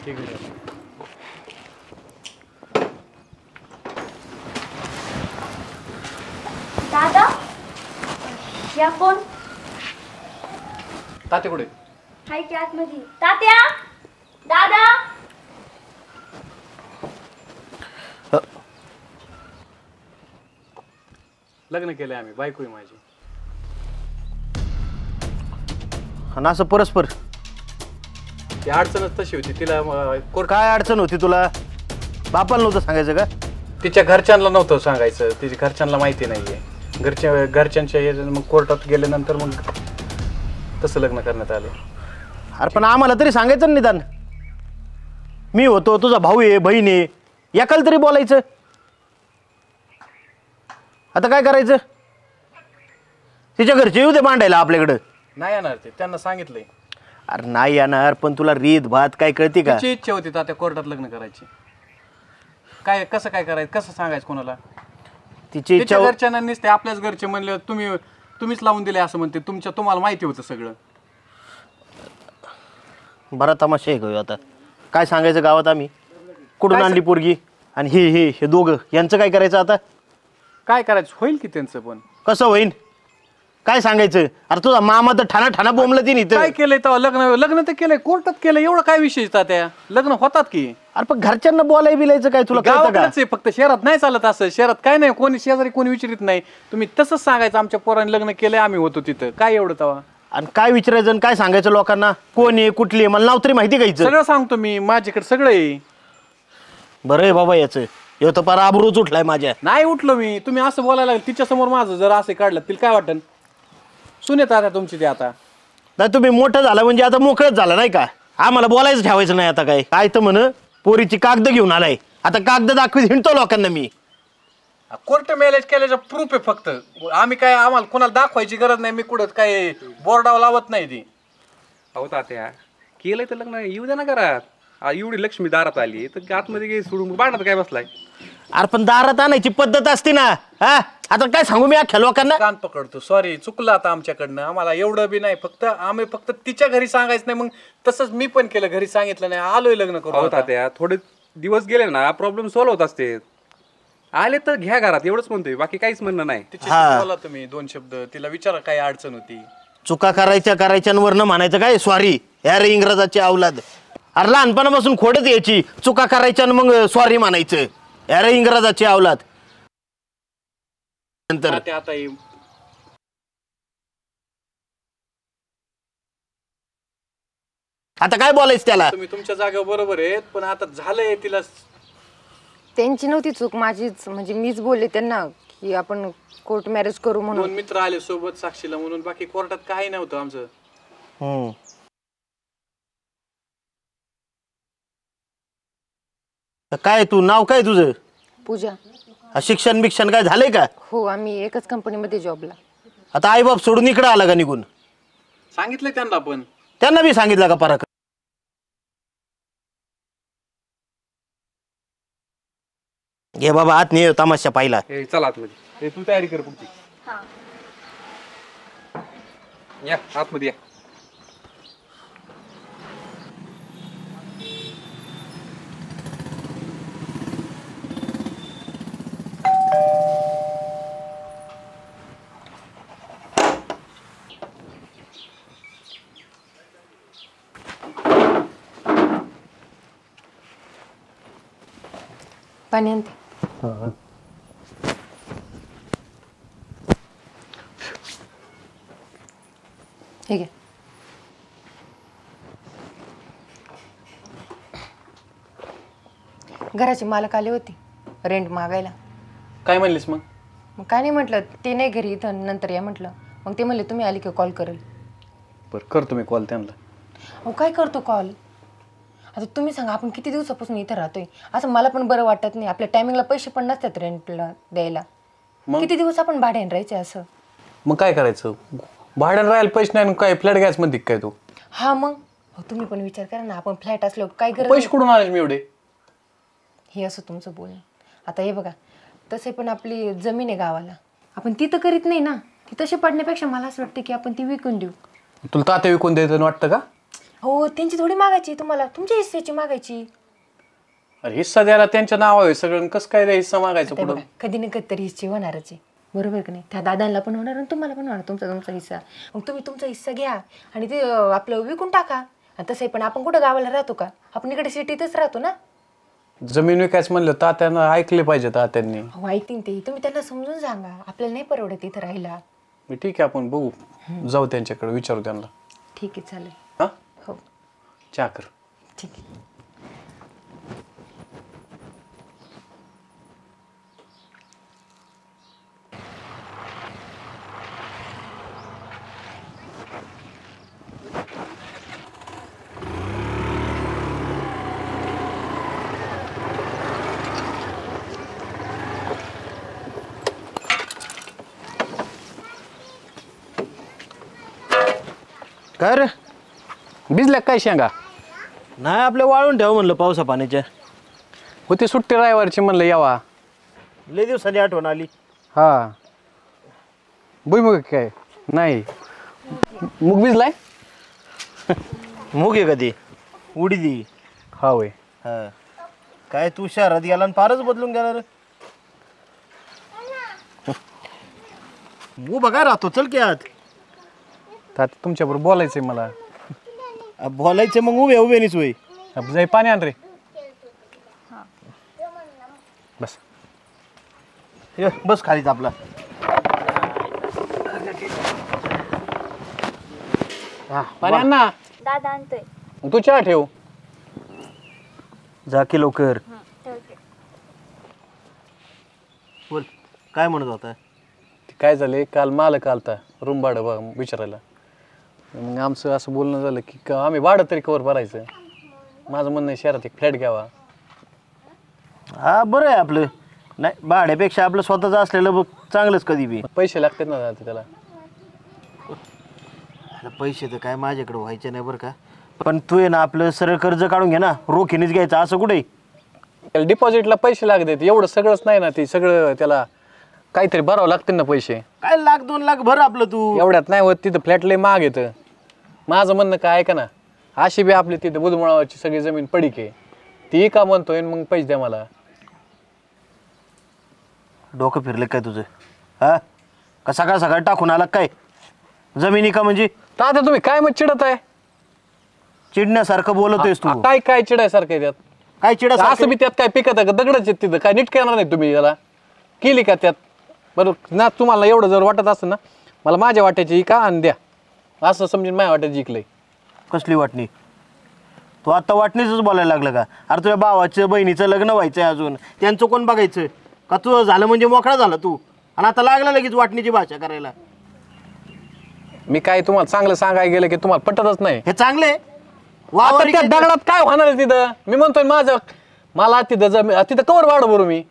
ठीक आहे. दादा या कोण ताते कुठे? हाय की आतमध्ये. तात्या दादा लग्न केलंय आम्ही, बायको आहे माझी. आणि असं परस्पर ती अडचणच तशी होती. तिला कोर्ट काय अडचण होती तुला? बापाला नव्हतं सांगायचं का? तिच्या घरच्यांना नव्हतं सांगायचं. तिच्या घरच्यांना माहिती नाहीये. घरच्यांच्या मग कोर्टात गेल्यानंतर मग तसं लग्न करण्यात आलं. अरे पण आम्हाला तरी सांगायचं ना निदान. मी होतो, तुझा भाऊ आहे, बहीण आहे, एकाला तरी बोलायचं. आता काय करायचं? तिच्या घरचे येऊ दे मांडायला आपल्याकडं. नाही येणार ते, त्यांना सांगितलंय. अरे नाही येणार, पण तुला रीत भात काय कळते का? तिची इच्छा होती त्या कोर्टात लग्न करायची. काय कसं काय करायचं, कसं सांगायचं कोणाला? तिची इच्छा तिच्या घरच्यांनीच ते आपल्याच घरचे म्हणले तुम्हीच लावून दिले असं म्हणते. तुम्हाला माहिती होतं सगळं. बरा तमाशा आहे आता. काय सांगायचं गावात आम्ही? कुठून आणली पोरगी? आणि हे दोघं यांचं काय करायचं आता? काय करायचं होईल की त्यांचं पण. कसं होईन? काय सांगायचं? अरे तुझा मामा तर ठाणा बोंबलं ती नाही. काय केलंय तेव्हा? लग्न तर केलंय, कोर्टात केलं. एवढं काय विषय त्या लग्न होतात की. अरे पण घरच्यांना बिलायचं काय तुला कळतं का? गावाकडचं आहे फक्त, शहरात नाही चालत असं. शहरात काय नाही, कोणी शेजारी कोणी विचारित नाही. तुम्ही तसंच सांगायचं आमच्या पोरांनी लग्न केलंय, आम्ही होतो तिथं. काय एवढं तेव्हा? आणि काय विचारायचं आणि काय सांगायचं लोकांना? कोण आहे, कुठली आहे, मला नाव तरी माहिती घ्यायचं. सगळं सांगतो मी, माझ्याकडे सगळं आहे. बरं आहे बाबा याचं. येऊ तर पार आबरूच उठलाय माझ्या. नाही उठलो मी. तुम्ही असं बोलायला लागले तिच्या समोर. माझं जर असं काढलं तिला काय वाटन? सुनेत आता तुमची ते आता. नाही तुम्ही मोठं झाला म्हणजे आता मोकळच झाला नाही का? आम्हाला बोलायचं ठेवायचं नाही आता. काय तर म्हण पोरीची कागद घेऊन आलाय. आता कागद दाखवीत हिंडतो लोकांना मी. कोर्ट मॅरेज केल्याचं प्रूफ आहे फक्त. आम्ही काय, आम्हाला कोणाला दाखवायची गरज नाही. मी कुठं काय बोर्डावर लावत नाही ती. अहो तात्या, केलंय तर लग्न येऊ द्या ना घरात. एवढी लक्ष्मी दारात आली तर आतमध्ये काही सोडून भांडत काय बसलाय? अरे पण दारात आणायची पद्धत असते ना. हा आता काय सांगू मी अख्ख्या लोकांना? कान पकडतो. सॉरी, चुकलं आता आमच्याकडनं. आम्हाला एवढं बी नाही. आम्ही फक्त तिच्या घरी सांगायचं नाही. मग तसंच मी पण केलं, घरी सांगितलं नाही. आलोय लग्न करू. अहो तात्या, थोडे दिवस गेले ना प्रॉब्लेम सॉल्व्ह होत असते. आले तर घ्या घरात, एवढंच म्हणतोय, बाकी काहीच म्हणणं नाही. तिच्याशी बोला तुम्ही 2 शब्द. तिला विचारा काय अडचण होती. चुका करायच्यावर न म्हणायचं काय सॉरी. अरे इंग्रजाची अवलाद. अरे लहानपणापासून खोडच यायची. चुका करायच्या मग सॉरी म्हणायचं. अरे इंग्रजाची अवलाद. नंतर आता आता काय बोलायचं त्याला? तुम्ही तुमच्या जागेवर बरोबर आहेत, पण आता झालंय. तिला त्यांची नव्हती चूक, माझीच. म्हणजे मीच बोलले त्यांना की आपण कोर्ट मॅरेज करू म्हणून. 2 मित्र आले सोबत साक्षीला म्हणून. बाकी कोर्टात काही नव्हतं आमचं. काय तू नाव काय तुझं? पूजा. शिक्षण बिक्षण काय झालंय का? हो, आम्ही एकच कंपनीमध्ये जॉबला. आता आई बाप सोडून इकडे आला का निघून? सांगितलंय त्यांना पण. त्यांना बी सांगितलं का पराक? घे बाबा आत नाही तमाशा पाहिला. चला आतमध्ये. तू तयारी कर पुढची. या आतमध्ये या. पाणी आणते. ठीक आहे. घराचे मालक आले होते रेंट मागायला. काय म्हणलीस मग? मग काय नाही म्हटलं, ते नाही घरी इथं, नंतर या म्हटलं. मग ते म्हणले तुम्ही आली की कॉल करेल. बरं करतो मी कॉल त्यांना. अहो काय करतो कॉल? आता तुम्ही सांगा, आपण किती दिवसापासून इथं राहतोय. असं मला पण बरं वाटत नाही. आपल्या टायमिंगला पैसे पण नसतात रेंटला द्यायला. किती दिवस आपण भाड्याने राहायचे असं? मग काय करायचं? भाड्याने राहायला पैसे नाही, काय फ्लॅट गॅस मध्ये काय तू? हा मग तुम्ही पण विचार करा ना, आपण फ्लॅट असलो काय गरज? पैसे कुठून आले मी एवढे? हे असं तुमचं बोलणं. आता हे बघा, तसे पण आपली जमीन आहे गावाला, आपण ती तर करीत नाही ना. ती तशी पडण्यापेक्षा मला असं वाटतं की आपण ती विकून देऊ. तुला तात्या विकून द्यायचं वाटतं का? हो त्यांची थोडी मागायची तुम्हाला, तुमच्या हिस्सेची मागायची. अरे हिस्सा द्यायला त्यांच्या नाव आहे सगळं, कसं काय हिस्सा मागायचं ते पुढं? बघा, कधी ना कधीतरी हिस्से होणारच आहे, बरोबर का नाही? त्या दादांना पण होणार आणि तुम्हाला पण होणार तुमचा हिस्सा. मग तुम्ही तुमचा हिस्सा घ्या आणि ते आपलं विकून टाका. आणि तसंही पण आपण कुठं गावाला राहतो का, आपण इकडे सिटीतच राहतो ना. जमीन विकायचं म्हणलं तात्यानं ऐकले पाहिजे, तात्यांनी. हो ऐकतील ते, तुम्ही त्यांना समजून सांगा आपल्याला नाही परवडत इथं राहायला. मी ठीक आहे, आपण बघू, जाऊ त्यांच्याकडे विचारू त्यांना. ठीक आहे चालेल. हा हो चहा कर. ठीक आहे. काय रे? भिजल्या काय शेंगा? नाही आपल्या वाळून ठेव म्हणलं पावसा पाण्याच्या. होती सुट्टी रायवारची म्हणलं यावा. लय दिवसांनी आठवण आली. हा भुईमुग काय नाही, मूग भिजलाय. मूग आहे कधी उडीदी. हा होय. हा काय तू शहरात गेला आणि फारच बदलून गेला रे. उभा काय राहतो, चल की आत. तात्या तुमच्याबरोबर बोलायचंय मला. बोलायचं मग उभे उभे नाहीच होय. जाई पाणी आण रे. बस ये, बस खालीच आपला. पाणी आण ना. दादा आणतोय. मग तू चहा ठेव. जा की लवकर. ठेवते. बोल काय म्हणत होता? काय झाले, काल मालक आलता रूम भाडं बघ विचारायला. मग आमचं असं बोलणं झालं की आम्ही भाडं तरी कवर भरायचं. माझं म्हणणं आहे शहरात एक फ्लॅट घ्यावा. हा बरं आहे आपलं. नाही भाड्यापेक्षा आपलं स्वतःचं असलेलं बघ चांगलंच कधी बी. पैसे लागतात ना दादा त्याला. पैसे तर काय माझ्याकडे व्हायचे नाही बरं का, पण तू आहे ना आपलं सरळ कर्ज काढून घे ना, रोखीनेच घ्यायचं. असं कुठे त्याला डिपॉझिटला पैसे लागतात, एवढं सगळंच नाही ना. ते सगळं त्याला काहीतरी भरावं लागतील ना पैसे. काय 1,00,000-2 लाख भर आपलं तू. एवढ्यात नाही होत. तिथं फ्लॅट लय महाग येतं. माझं म्हणणं काय ऐका ना, अशी बी आपली तिथं बुधमुळावरची सगळी जमीन पडीक आहे, ती का म्हणतोय मग पैसे द्या मला. डोकं फिरलं काय तुझं? हा का सकाळ सकाळ टाकून आला काय जमिनी का? म्हणजे आता तुम्ही काय मग चिडत आहे? चिडण्यासारखं बोलतोयस तू. काय काय चिडायसारखं आहे त्यात? काय चिडा असं बी त्यात काय पिकत आहे का? दगडच आहेत तिथं. काय नीट करणार नाही तुम्ही त्याला? केली का त्यात? बरोबर ना. तुम्हाला एवढं जर वाटत असेल ना, मला माझ्या वाट्याची का आणि द्या, असं समजून माझ्या वाट्याची जिंकलंय. कसली वाटणी? तू आता वाटणीच बोलायला लागलं का? अरे तुझ्या भावाचं बहिणीचं लग्न व्हायचंय अजून, त्यांचं कोण बघायचं का? तुझं झालं म्हणजे मोकळा झाला तू, आणि आता लागला लगेच वाटणीची भाषा करायला. मी काय तुम्हाला चांगलं सांगायला गेलं की तुम्हाला पटतच नाही. हे चांगले आता त्या दगडात काय होणार आहे तिथं? मी म्हणतोय मला तिथं कवर वाढ भरू मी.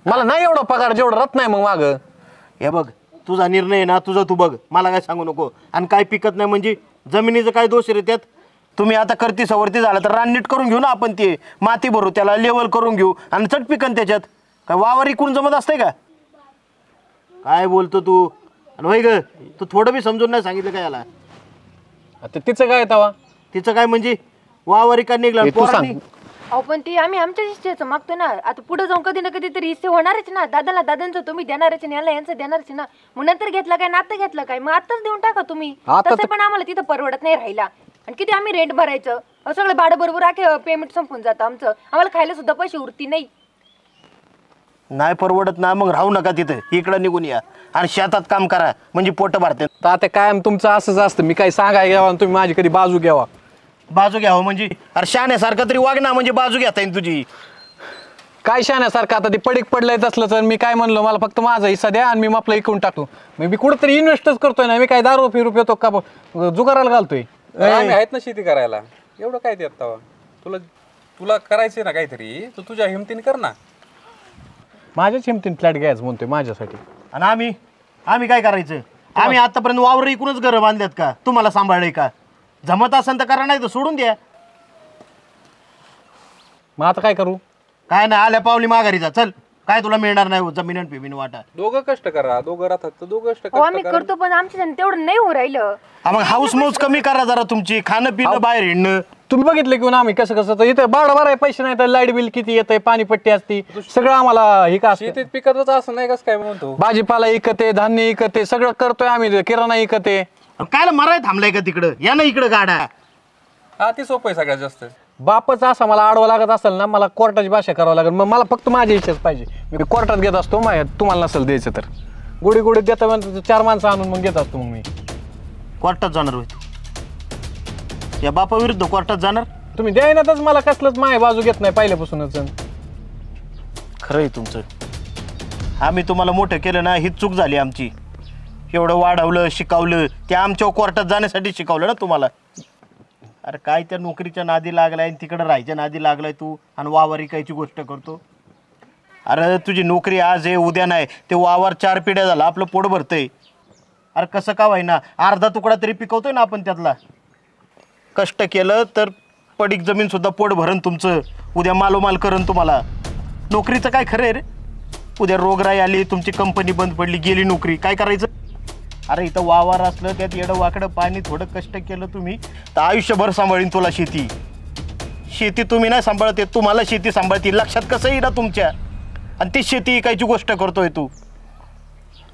मला नाही एवढा पगार जेवढा राहत नाही मग माग. हे बघ तुझा निर्णय ना, तुझं तू बघ, मला काय सांगू नको. आणि काय पिकत नाही म्हणजे जमिनीचं काय दोष रे त्यात? तुम्ही आता करती सवरती झाला तर रान नीट करून घेऊ ना आपण, ते माती भरू, त्याला लेवल करून घेऊ आणि चट पिकन त्याच्यात. काय वावर इकडून जमत असतंय का? काय बोलतो तू? आणि होय ग, तू थोडं बी समजून नाही सांगितलं काय याला? आता तिचं काय तवा? तिचं काय म्हणजे वावर का निघला? तू सांग. अहो पण ते आम्ही आमच्या हिस्सेचं मागतो ना. आता पुढे जाऊन कधी ना कधी तरी हिस्से होणारच ना. दादाला दादांचं तुम्ही देणारच ना, याला यांचं देणारच ना. मग नंतर घेतला काय, नातं घेतलं काय, मग आताच देऊन टाका तुम्ही. तसं पण आम्हाला तिथं परवडत नाही राहिला. आणि किती आम्ही रेंट भरायचं, सगळं भाडं बरोबर पेमेंट संपून जातं आमचं. आम्हाला खायला सुद्धा पैसे उरती नाही. नाही परवडत ना, मग राहू नका तिथं, इकडं निघून या आणि शेतात काम करा, म्हणजे पोट भरते. तर आता काय तुमचं असंच असतं. मी काय सांगाय घ्यावा आणि तुम्ही माझी कधी बाजू घ्यावा. बाजू घ्यावं म्हणजे? अरे शाण्यासारखं तरी वाग ना, म्हणजे बाजू घेता येईल तुझी. काय शाण्यासारखं? आता ते पडीक पडलंय तसलं तर मी काय म्हणलो, मला फक्त माझा हिस्सा द्या आणि मी आपला इकून टाकतो. मी कुठंतरी इन्व्हेस्टच करतोय ना. मी काय दारू फिरू येतो का जुगाराला घालतोय? आम्ही आहेत ना शेती करायला. एवढं काय देत तवा? तुला करायचंय ना काहीतरी, तर तुझ्या हिमतीने कर ना. माझ्याच हिमतीने फ्लॅट घ्यायचं म्हणतोय माझ्यासाठी. आणि आम्ही काय करायचं? आम्ही आतापर्यंत वावर इकूनच घरं बांधल्यात का? तुम्हाला सांभाळलंय का? जमत असेल तर करा, नाही तर सोडून द्या. मग आता काय करू? काय नाही, आल्या पावली माघारी जा. चल काय तुला मिळणार नाही जमीन आणि पिमीन वाटा? दोघं कष्ट करा, दोघं राहतात तर दोघं कष्ट हो आम्ही करा. करतो पण आमच्या तेवढं नाही हो राहिलं. मग हाऊस मौज कमी करा जरा तुमची, खाणं पिणं बाहेर हिंडणं. तुम्ही बघितलं की आम्ही कसं कसं तर इथं भाडं भराय पैसे नाही तर लाईट बिल किती येतंय, पाणीपट्टी असती, सगळं आम्हाला हे का असतं. शेतीत पिकतच असं नाही कसं काय म्हणतो. भाजीपाला इकते, धान्य इकते, सगळं करतोय आम्ही, किराणा इकते. काय मराय थांबलाय का तिकडं? या ना इकडं गाडा. हा ते सोपं आहे सगळ्यात जास्त. बापच असा मला आडवा लागत असेल ना, मला कोर्टाची भाषा करावं लागेल. मग मला फक्त माझी इच्छाच पाहिजे. मी कोर्टात घेत असतो, तुम्हाला नसेल द्यायचं तर गुढी गुढीत देता म्हणतो 4 माणसं आणून मग घेत असतो. मग मी कोर्टात जाणार होय तू? या बापा विरुद्ध कोर्टात जाणार? तुम्ही द्यायनातच मला कसलंच माझी बाजू घेत नाही पहिल्यापासूनच. खरंय तुमचं. आम्ही तुम्हाला मोठं केलं ना, ही चूक झाली आमची. एवढं वाढवलं, शिकवलं, ते आमच्या कोर्टात जाण्यासाठी शिकवलं ना तुम्हाला. अरे काय त्या नोकरीच्या नादी लागलाय, तिकडं राहायच्या नादी लागलाय तू, आणि वावर इकायची गोष्ट करतो. अरे तुझी नोकरी आज आहे उद्या नाही, ते वावर 4 पिढ्या झाला आपलं पोट भरतंय. अरे कसं का व्हायना, अर्धा तुकडा तरी पिकवतोय ना आपण त्यातला. कष्ट केलं तर पडीक जमीन सुद्धा पोट भरण तुमचं, उद्या मालोमाल करण तुम्हाला. नोकरीचं काय खरं आहे रे? उद्या रोगराई आली, तुमची कंपनी बंद पडली, गेली नोकरी, काय करायचं? अरे इथं वावर असलं, त्यात येडं वाकडं पाणी, थोडं कष्ट केलं तुम्ही तर आयुष्यभर सांभाळीन तुला शेती. शेती तुम्ही नाही सांभाळते, तुम्हाला शेती सांभाळते. लक्षात कसं येईल तुमच्या? आणि ती शेती इकायची गोष्ट करतोय तू.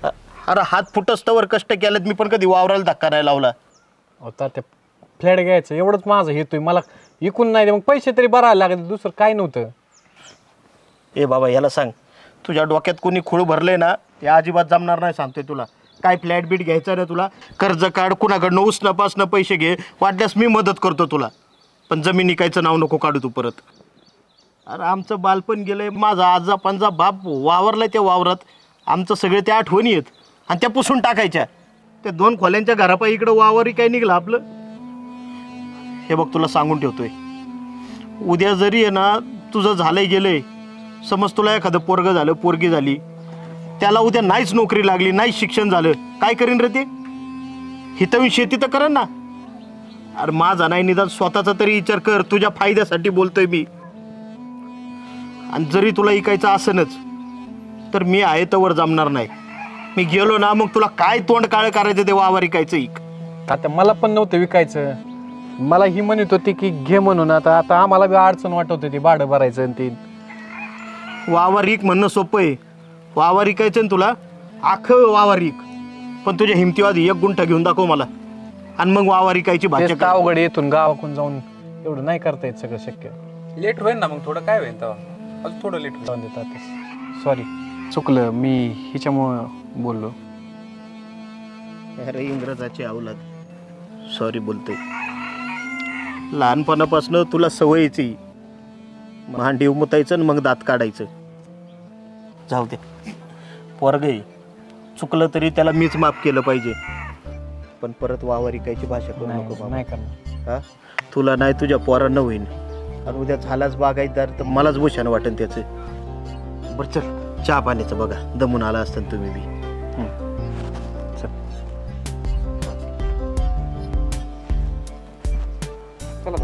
अरे हात फुटस्तवर कष्ट केलेत मी, पण कधी वावराला धक्का नाही लावला. होता ते फ्लॅट घ्यायचं एवढंच माझं हेतोय, मला इकून नाही मग पैसे तरी भरायला लागत, दुसरं काय नव्हतं. ए बाबा याला सांग, तुझ्या डोक्यात कोणी खूळ भरले ना, ते अजिबात जमणार नाही सांगतोय तुला. काय फ्लॅट बीट घ्यायचं ना तुला, कर्ज काढ, कुणाकडनं उसणं पैसे घे, वाटल्यास मी मदत करतो तुला, पण जमीन इकायचं नाव नको काढू तू परत. अरे आमचं बालपण गेलंय, माझा आजा पंजा बाप वावरलाय त्या वावरात, आमचं सगळे त्या आठवणी आहेत आणि त्या पुसून टाकायच्या. त्या 2 खोल्यांच्या घरापायी इकडं वावरही काय निघलं आपलं. हे बघ तुला सांगून ठेवतोय, उद्या जरी आहे ना तुझं झालंय गेलंय, समज तुला एखादं पोरगं झालं, पोरगी झाली, त्याला उद्या नाहीच नोकरी लागली, नाहीच शिक्षण झालं, काय करीन रे ते? हिथं शेती तर करेन ना. अरे माझा नाही निदान स्वतःचा तरी विचार कर, तुझ्या फायद्यासाठी बोलतोय मी. आणि जरी तुला ऐकायचं असनच तर मी आहे तवर जमणार नाही. मी गेलो ना मग तुला काय तोंड काळ करायचं ते वावर ऐकायचं ऐक. आता मला पण नव्हतं विकायचं, मला ही म्हणत होती की घे म्हणून. आता आम्हाला बी अडचण वाटत होती भाडं भरायचं आणि ते. वावर इक म्हणणं सोपं आहे, वावर इकायचं ना तुला, अख्खं वावर इक, पण तुझ्या हिमतीवादी 1 गुंठा घेऊन दाखव मला, आणि मग वावर इकायची भाषा कर. अवघड येथून गावाकडून जाऊन एवढं नाही करता येत सगळं शक्य. लेट होईल ना मग, थोडं काय होईल तेव्हा, अजून थोडं लेट होईल. जाऊन देतात. सॉरी, चुकलं मी, हिच्यामुळं बोललो. अरे इंग्रजाची अवलाद, सॉरी बोलतोय. लहानपणापासून तुला सवयीची भांडी उमतायचं आणि मग दात काढायचं. जाऊ दे, पोरग आहे, चुकलं तरी त्याला मीच माफ केलं पाहिजे, पण परत वावर इकायची भाषा करू नको बाबा. नाही करणार. हा, तुला नाही तुझ्या पोरांना होईन, आणि उद्या झालाच बागायतदार तर मलाच भूषण वाटेल त्याचं. बरं चल, चहा पाण्याचं बघा, दमून आला असतं तुम्ही बी. चला